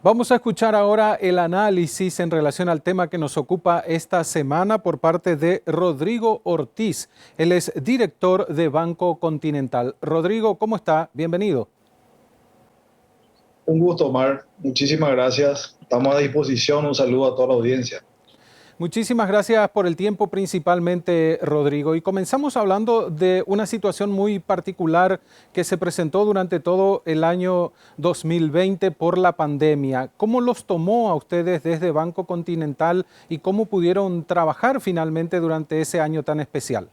Vamos a escuchar ahora el análisis en relación al tema que nos ocupa esta semana por parte de Rodrigo Ortiz. Él es director de Banco Continental. Rodrigo, ¿cómo está? Bienvenido. Un gusto, Omar. Muchísimas gracias. Estamos a disposición. Un saludo a toda la audiencia. Muchísimas gracias por el tiempo principalmente, Rodrigo. Y comenzamos hablando de una situación muy particular que se presentó durante todo el año 2020 por la pandemia. ¿Cómo los tomó a ustedes desde Banco Continental y cómo pudieron trabajar finalmente durante ese año tan especial?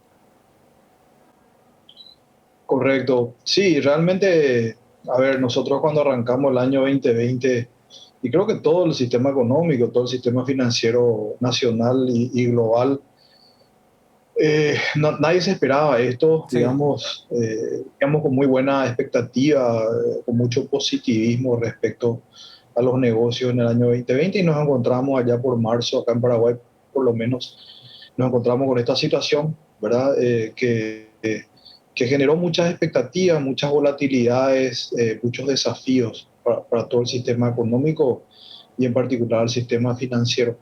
Correcto. Sí, realmente, a ver, nosotros cuando arrancamos el año 2020, y creo que todo el sistema económico, todo el sistema financiero nacional y global, nadie se esperaba esto, Sí. digamos con muy buena expectativa, con mucho positivismo respecto a los negocios en el año 2020 y nos encontramos allá por marzo, acá en Paraguay por lo menos, nos encontramos con esta situación, ¿verdad? Que generó muchas expectativas, muchas volatilidades, muchos desafíos para todo el sistema económico y en particular el sistema financiero.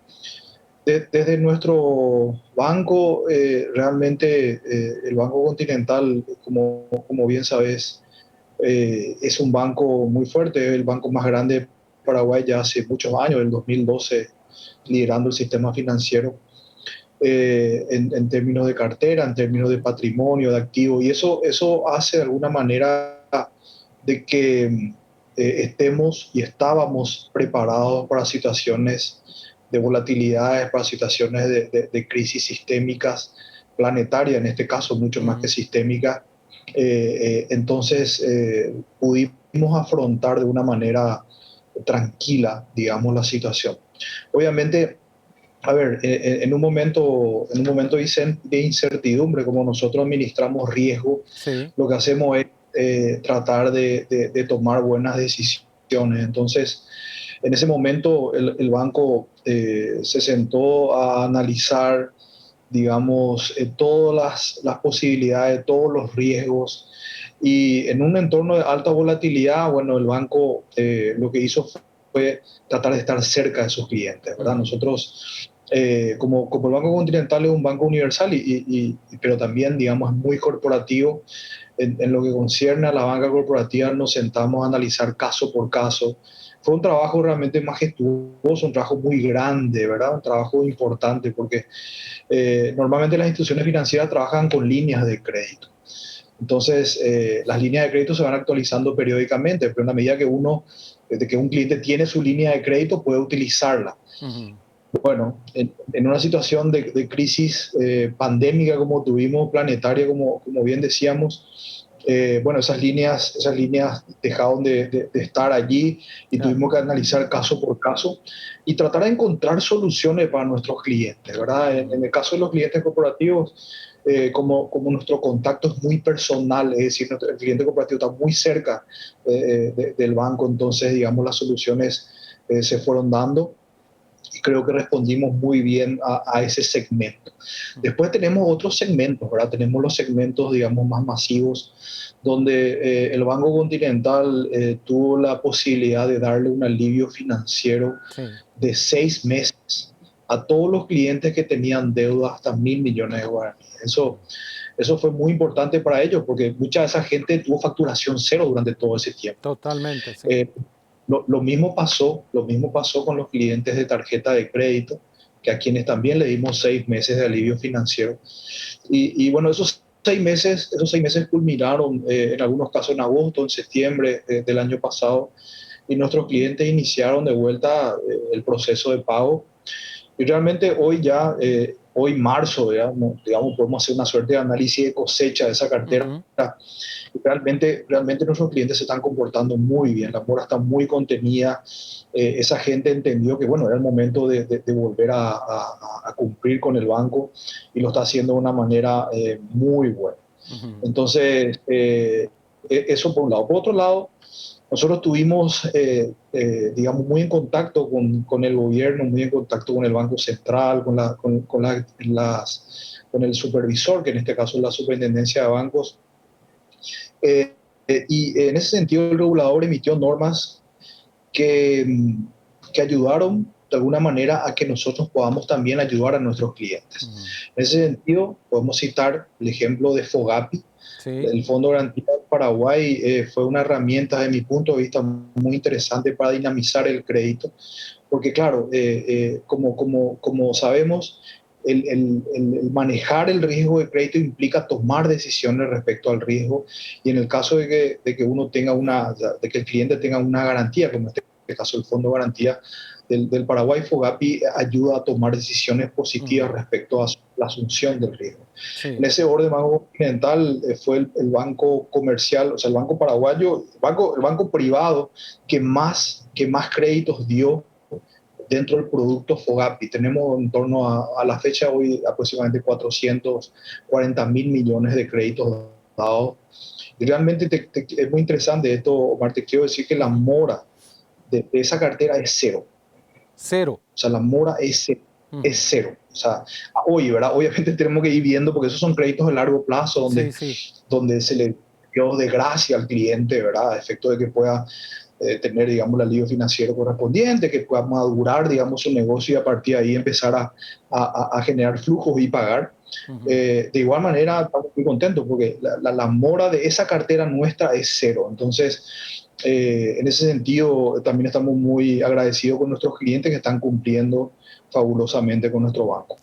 Desde nuestro banco, realmente el Banco Continental, como bien sabes, es un banco muy fuerte, es el banco más grande de Paraguay ya hace muchos años, el 2012, liderando el sistema financiero en términos de cartera, en términos de patrimonio, de activos, y eso hace de alguna manera de que estemos y estábamos preparados para situaciones de volatilidades, para situaciones de crisis sistémicas, planetarias, en este caso mucho más que Ujú. sistémicas. Entonces pudimos afrontar de una manera tranquila, digamos, la situación. Obviamente, a ver, en un momento de incertidumbre, como nosotros administramos riesgo, Sí. lo que hacemos es tratar de tomar buenas decisiones. Entonces, en ese momento el banco se sentó a analizar, digamos, todas las posibilidades, todos los riesgos. Y en un entorno de alta volatilidad, bueno, el banco lo que hizo fue tratar de estar cerca de sus clientes, ¿verdad? Ujú. Nosotros, como el Banco Continental es un banco universal, pero también, digamos, es muy corporativo, en lo que concierne a la banca corporativa nos sentamos a analizar caso por caso. Fue un trabajo realmente majestuoso, un trabajo muy grande, ¿verdad? Un trabajo importante porque normalmente las instituciones financieras trabajan con líneas de crédito. Entonces, las líneas de crédito se van actualizando periódicamente, pero en la medida que desde que un cliente tiene su línea de crédito, puede utilizarla. Ujú. Bueno, en una situación de crisis pandémica como tuvimos, planetaria, como bien decíamos, bueno, esas líneas dejaron de estar allí y Claro. tuvimos que analizar caso por caso y tratar de encontrar soluciones para nuestros clientes, ¿verdad? En Ujú. el caso de los clientes corporativos, como nuestro contacto es muy personal, es decir, el cliente corporativo está muy cerca del banco, entonces, digamos, las soluciones se fueron dando y creo que respondimos muy bien a ese segmento. Ujú. Después tenemos otros segmentos, ¿verdad? Tenemos los segmentos, digamos, más masivos, donde el Banco Continental tuvo la posibilidad de darle un alivio financiero Sí. de 6 meses a todos los clientes que tenían deuda hasta 1.000 millones de guaraníes. Eso fue muy importante para ellos porque mucha de esa gente tuvo facturación cero durante todo ese tiempo. Totalmente, sí. Eh, lo mismo pasó con los clientes de tarjeta de crédito, que a quienes también le dimos 6 meses de alivio financiero. Y bueno, esos seis meses culminaron en algunos casos en agosto, en septiembre del año pasado, y nuestros clientes iniciaron de vuelta el proceso de pago y realmente hoy marzo, digamos, podemos hacer una suerte de análisis de cosecha de esa cartera. Ujú. Realmente nuestros clientes se están comportando muy bien, la mora está muy contenida. Esa gente entendió que, bueno, era el momento de volver a cumplir con el banco y lo está haciendo de una manera muy buena. Ujú. Entonces, eso por un lado. Por otro lado, nosotros estuvimos, digamos, muy en contacto con el gobierno, muy en contacto con el Banco Central, con el supervisor, que en este caso es la Superintendencia de Bancos. Y en ese sentido, el regulador emitió normas que, que ayudaron de alguna manera a que nosotros podamos también ayudar a nuestros clientes. Ujú. En ese sentido, podemos citar el ejemplo de FOGAPI. Sí, El Fondo de Garantía del Paraguay fue una herramienta, desde mi punto de vista, muy interesante para dinamizar el crédito, porque claro, como sabemos, el manejar el riesgo de crédito implica tomar decisiones respecto al riesgo, y en el caso de que uno tenga de que el cliente tenga una garantía, como en este caso el Fondo de Garantía del Paraguay, FOGAPI ayuda a tomar decisiones positivas ujú, respecto a la asunción del riesgo. En sí, ese orden, Banco Continental fue el banco comercial, o sea, el banco paraguayo, el banco privado que más créditos dio dentro del producto FOGAPI. Tenemos en torno a la fecha hoy aproximadamente 440 mil millones de créditos dados. Y realmente es muy interesante esto, Omar. Te quiero decir que la ujú. mora de esa cartera es cero. Cero. O sea, la mora es Ujú. cero. O sea, hoy, ¿verdad? Obviamente tenemos que ir viendo, porque esos son créditos de largo plazo Sí, donde, sí. donde se le dio de gracia al cliente, ¿verdad? A efecto de que pueda tener, digamos, el alivio financiero correspondiente, que pueda madurar, digamos, su negocio y a partir de ahí empezar a generar flujos y pagar. Ujú. De igual manera, estamos muy contentos porque la mora de esa cartera nuestra es cero. Entonces, en ese sentido, también estamos muy agradecidos con nuestros clientes que están cumpliendo fabulosamente con nuestro banco.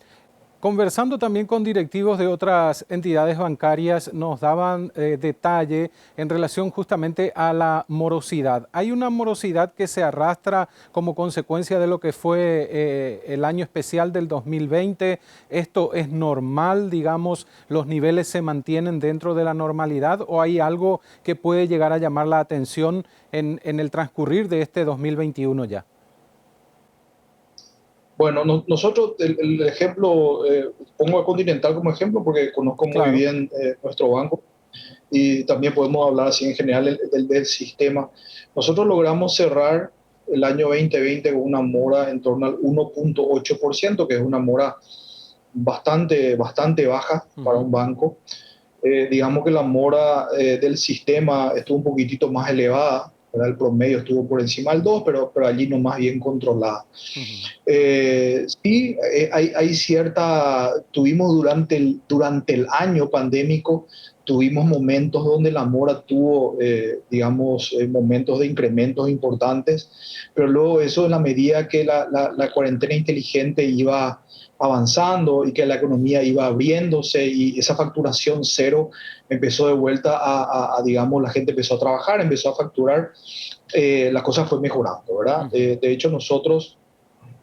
Conversando también con directivos de otras entidades bancarias, nos daban detalle en relación justamente a la morosidad. Hay una morosidad que se arrastra como consecuencia de lo que fue el año especial del 2020. ¿Esto es normal, digamos, los niveles se mantienen dentro de la normalidad o hay algo que puede llegar a llamar la atención en el transcurrir de este 2021 ya? Bueno, nosotros, el ejemplo, pongo a Continental como ejemplo porque conozco muy Claro. bien nuestro banco, y también podemos hablar así en general del sistema. Nosotros logramos cerrar el año 2020 con una mora en torno al 1,8%, que es una mora bastante baja para Ujú. un banco. Digamos que la mora del sistema estuvo un poquitito más elevada, ¿verdad? El promedio estuvo por encima del 2, pero allí no más bien controlada. Ujú. Sí, hay tuvimos durante el año pandémico, tuvimos momentos donde la mora tuvo, digamos, momentos de incrementos importantes, pero luego eso, en la medida que la cuarentena inteligente iba avanzando y que la economía iba abriéndose y esa facturación cero empezó de vuelta digamos, la gente empezó a trabajar, empezó a facturar, la cosa fue mejorando, ¿verdad? Ujú. De hecho,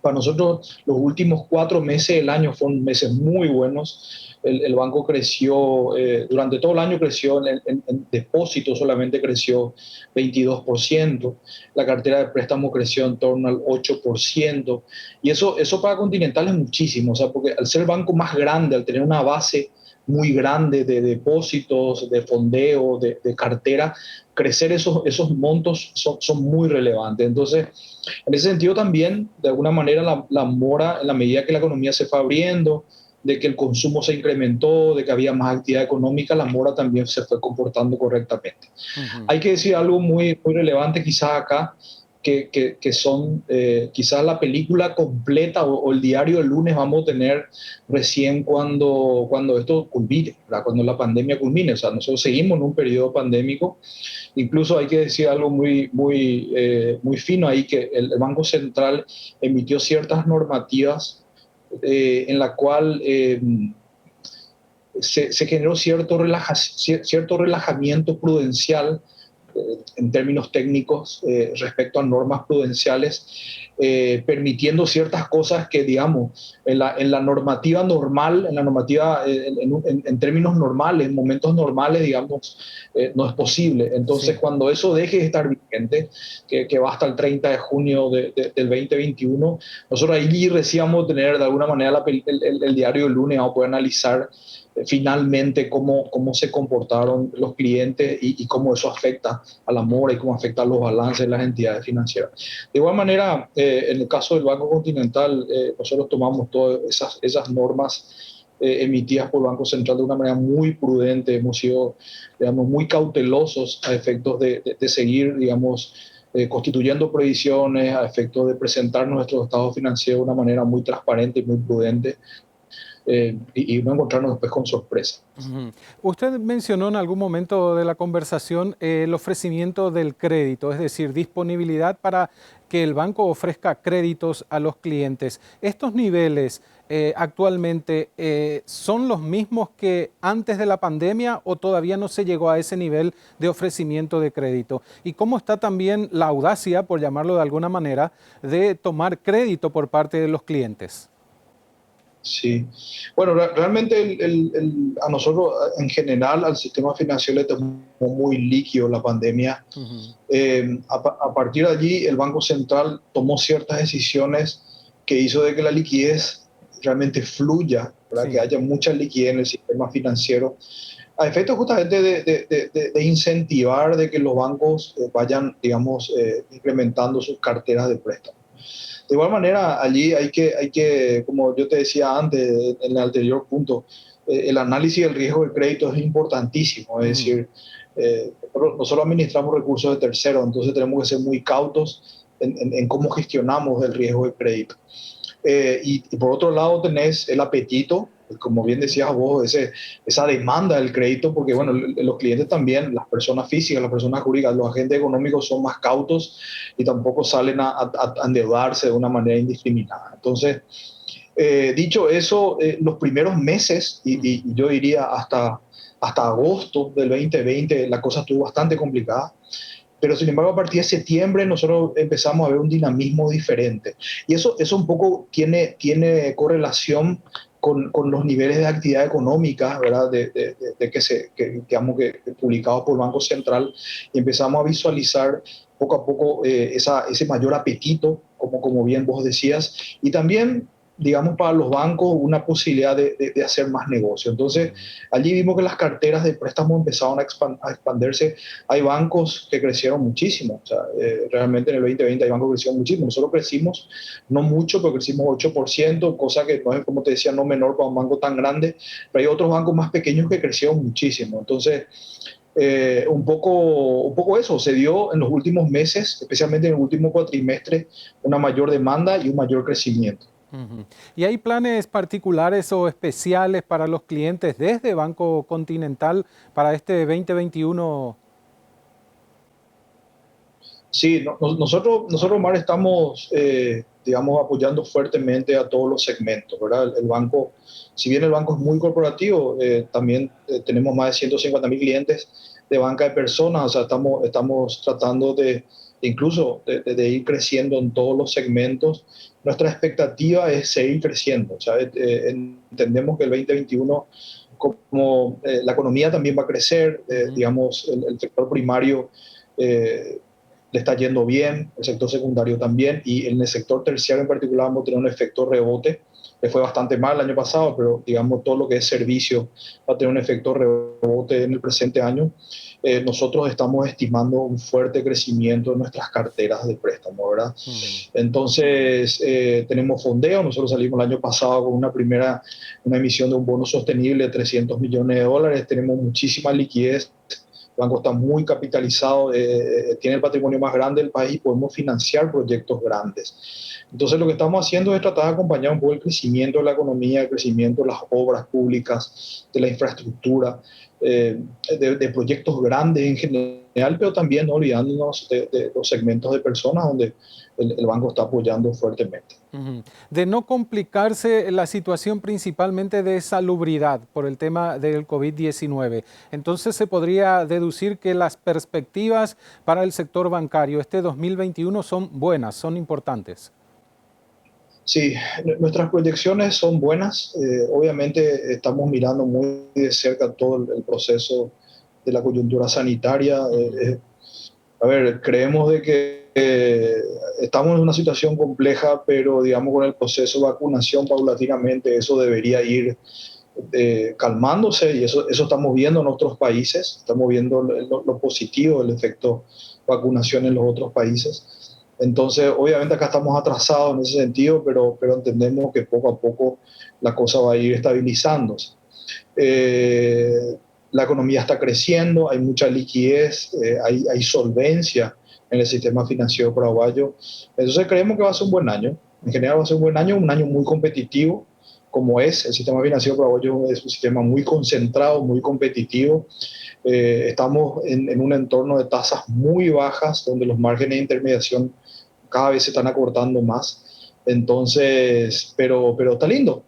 para nosotros los últimos 4 meses del año fueron meses muy buenos. El banco creció, durante todo el año creció, en depósitos solamente creció 22%, la cartera de préstamo creció en torno al 8%, y eso para Continental es muchísimo, o sea, porque al ser el banco más grande, al tener una base muy grande de depósitos, de fondeo, de cartera, crecer esos montos son muy relevantes. Entonces, en ese sentido también, de alguna manera, la mora, en la medida que la economía se fue abriendo, de que el consumo se incrementó, de que había más actividad económica, la mora también se fue comportando correctamente. Ujú. Hay que decir algo muy relevante quizás acá, que son quizás la película completa o el diario del lunes vamos a tener recién cuando esto culmine, ¿verdad? Cuando la pandemia culmine. O sea, nosotros seguimos en un periodo pandémico. Incluso hay que decir algo muy fino ahí, que el Banco Central emitió ciertas normativas en la cual se generó cierto relajamiento prudencial en términos técnicos respecto a normas prudenciales, permitiendo ciertas cosas que, digamos, en la normativa normal, en la normativa, en términos normales, en momentos normales, digamos, no es posible. Entonces, Sí. cuando eso deje de estar vigente, que va hasta el 30 de junio del 2021, nosotros ahí recién vamos a tener de alguna manera el diario del lunes, vamos a poder analizar finalmente cómo se comportaron los clientes y cómo eso afecta a la mora y Ujú. cómo afecta a los balances de las entidades financieras. De igual manera, en el caso del Banco Continental, nosotros tomamos todas esas normas emitidas por el Banco Central de una manera muy prudente, hemos sido, digamos, muy cautelosos a efectos de seguir, digamos, constituyendo previsiones a efecto de presentar nuestros estados financieros de una manera muy transparente y muy prudente, y no encontrarnos después con sorpresa. Ujú. Usted mencionó en algún momento de la conversación el ofrecimiento del crédito, es decir, disponibilidad para que el banco ofrezca créditos a los clientes. ¿Estos niveles actualmente son los mismos que antes de la pandemia o todavía no se llegó a ese nivel de ofrecimiento de crédito? ¿Y cómo está también la audacia, por llamarlo de alguna manera, de tomar crédito por parte de los clientes? Sí, bueno, realmente a nosotros en general, al sistema financiero le tomó muy líquido la pandemia. Ujú. A partir de allí, el Banco Central tomó ciertas decisiones que hizo de que la liquidez realmente fluya, para que Sí. haya mucha liquidez en el sistema financiero, a efectos justamente de incentivar de que los bancos vayan, digamos, incrementando sus carteras de préstamo. De igual manera, allí como yo te decía antes, en el anterior punto, el análisis del riesgo del crédito es importantísimo. Es Ujú. decir, nosotros administramos recursos de terceros, entonces tenemos que ser muy cautos en cómo gestionamos el riesgo del crédito. Y por otro lado tenés el apetito, como bien Ujú. decías vos, esa demanda del crédito, porque bueno, Sí. los clientes también, las personas físicas, las personas jurídicas, los agentes económicos son más cautos y tampoco salen a endeudarse de una manera indiscriminada. Entonces, dicho eso, los primeros meses, Ujú. y yo diría hasta agosto del 2020, la cosa estuvo bastante complicada. Pero sin embargo, a partir de septiembre nosotros empezamos a ver un dinamismo diferente. Y eso un poco tiene correlación con los niveles de actividad económica, ¿verdad? Digamos que publicados por el Banco Central, y empezamos a visualizar poco a poco ese mayor apetito, como bien vos decías, y también, digamos, para los bancos una posibilidad de hacer más negocio. Entonces, Ujú. allí vimos que las carteras de préstamo empezaron a expandirse. Hay bancos que crecieron muchísimo, o sea, realmente en el 2020 hay bancos que crecieron muchísimo. Nosotros crecimos, no mucho, pero crecimos 8%, cosa que no es, como te decía, no menor para un banco tan grande, pero hay otros bancos más pequeños que crecieron muchísimo. Entonces, un poco eso, se dio en los últimos meses, especialmente en el último cuatrimestre, una mayor demanda y un mayor crecimiento. Ujú. ¿Y hay planes particulares o especiales para los clientes desde Banco Continental para este 2021? Sí, nosotros, Omar, estamos, digamos, apoyando fuertemente a todos los segmentos, ¿verdad? El banco, si bien el banco es muy corporativo, también tenemos más de 150.000 clientes de banca de personas, o sea, estamos tratando incluso de ir creciendo en todos los segmentos. Nuestra expectativa es seguir creciendo, ¿sabes? Entendemos que el 2021, como la economía también va a crecer, Ujú. digamos, el sector primario eh, le está yendo bien, el sector secundario también, y en el sector terciario en particular vamos a tener un efecto rebote. Le fue bastante mal el año pasado, pero digamos todo lo que es servicio va a tener un efecto rebote en el presente año. Nosotros estamos estimando un fuerte crecimiento en nuestras carteras de préstamo, ¿verdad? Ujú. Entonces, tenemos fondeo. Nosotros salimos el año pasado con una emisión de un bono sostenible de $300 millones. Tenemos muchísima liquidez. El banco está muy capitalizado, tiene el patrimonio más grande del país y podemos financiar proyectos grandes. Entonces, lo que estamos haciendo es tratar de acompañar un poco el crecimiento de la economía, el crecimiento de las obras públicas, de la infraestructura, eh, de proyectos grandes en general, pero también no olvidándonos de los segmentos de personas donde el banco está apoyando fuertemente. Ujú. De no complicarse la situación principalmente de salubridad por el tema del COVID-19. Entonces se podría deducir que las perspectivas para el sector bancario este 2021 son buenas, son importantes. Sí, nuestras proyecciones son buenas. Obviamente estamos mirando muy de cerca todo el proceso de la coyuntura sanitaria. Ujú. A ver, creemos de que estamos en una situación compleja, pero digamos con el proceso de vacunación paulatinamente eso debería ir calmándose, y eso estamos viendo en otros países. Estamos viendo lo positivo del efecto vacunación en los otros países. Entonces, obviamente acá estamos atrasados en ese sentido, pero entendemos que poco a poco la cosa va a ir estabilizándose. Eh, la economía está creciendo, hay mucha liquidez, hay solvencia en el sistema financiero paraguayo. Entonces creemos que va a ser un buen año. En general va a ser un año muy competitivo, como es. El sistema financiero paraguayo es un sistema muy concentrado, muy competitivo. Estamos en un entorno de tasas muy bajas, donde los márgenes de intermediación cada vez se están acortando más. Entonces, pero está lindo,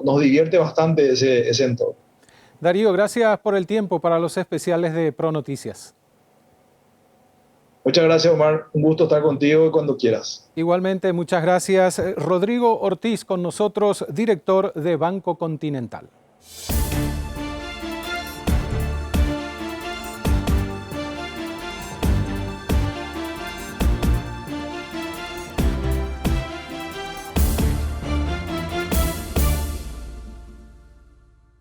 nos divierte bastante ese entorno. Darío, gracias por el tiempo para los especiales de Pro Noticias. Muchas gracias, Omar. Un gusto estar contigo cuando quieras. Igualmente, muchas gracias. Rodrigo Ortiz con nosotros, director de Banco Continental.